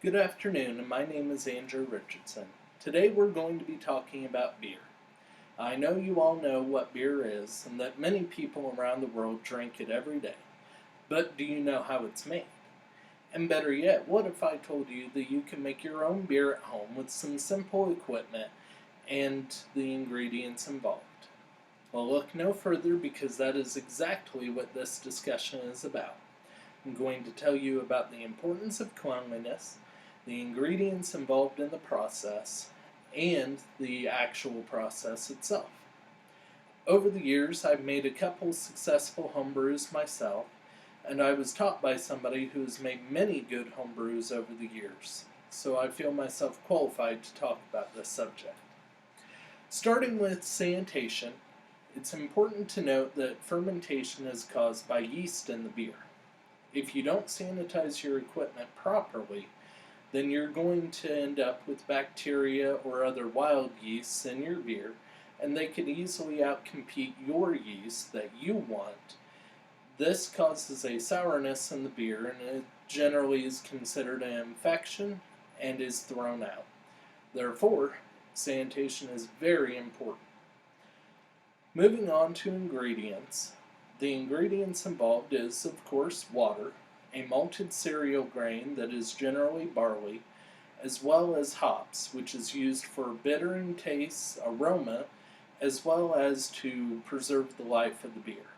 Good afternoon, and my name is Andrew Richardson. Today we're going to be talking about beer. I know you all know what beer is, and that many people around the world drink it every day. But do you know how it's made? And better yet, what if I told you that you can make your own beer at home with some simple equipment and the ingredients involved? Well, look no further because that is exactly what this discussion is about. I'm going to tell you about the importance of cleanliness, the ingredients involved in the process, and the actual process itself. Over the years, I've made a couple successful homebrews myself, and I was taught by somebody who has made many good homebrews over the years, so I feel myself qualified to talk about this subject. Starting with sanitation, it's important to note that fermentation is caused by yeast in the beer. If you don't sanitize your equipment properly, then you're going to end up with bacteria or other wild yeasts in your beer, and they could easily outcompete your yeast that you want. This causes a sourness in the beer, and it generally is considered an infection and is thrown out. Therefore, sanitation is very important. Moving on to ingredients. The ingredients involved is, of course, water, a malted cereal grain that is generally barley, as well as hops, which is used for bittering taste, aroma, as well as to preserve the life of the beer.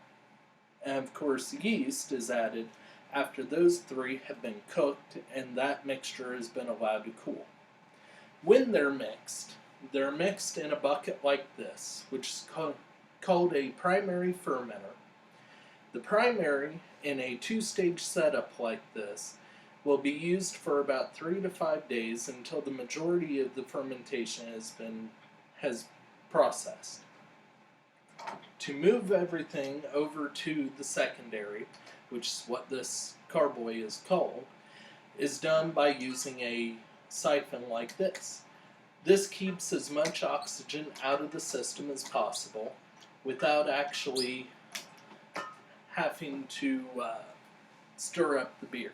And of course, yeast is added after those three have been cooked and that mixture has been allowed to cool. When they're mixed in a bucket like this, which is called a primary fermenter. The primary, in a two-stage setup like this, will be used for about 3 to 5 days until the majority of the fermentation has processed. To move everything over to the secondary, which is what this carboy is called, is done by using a siphon like this. This keeps as much oxygen out of the system as possible without actually having to stir up the beer.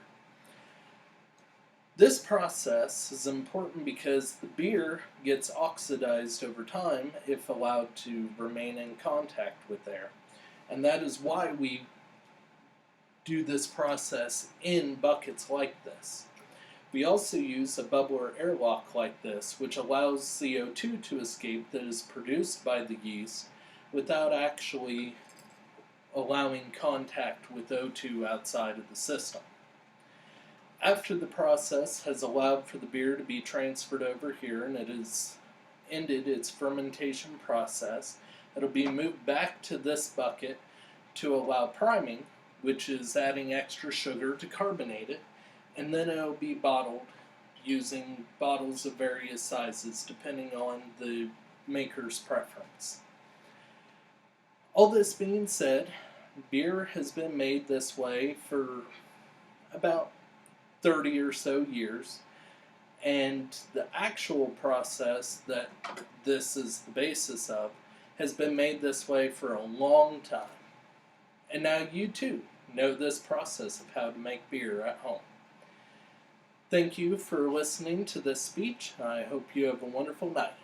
This process is important because the beer gets oxidized over time if allowed to remain in contact with air. And that is why we do this process in buckets like this. We also use a bubbler airlock like this, which allows CO2 to escape that is produced by the yeast without actually allowing contact with O2 outside of the system. After the process has allowed for the beer to be transferred over here and it has ended its fermentation process, it'll be moved back to this bucket to allow priming, which is adding extra sugar to carbonate it, and then it'll be bottled using bottles of various sizes depending on the maker's preference. All this being said, beer has been made this way for about 30 or so years, and the actual process that this is the basis of has been made this way for a long time. And now you too know this process of how to make beer at home. Thank you for listening to this speech. I hope you have a wonderful night.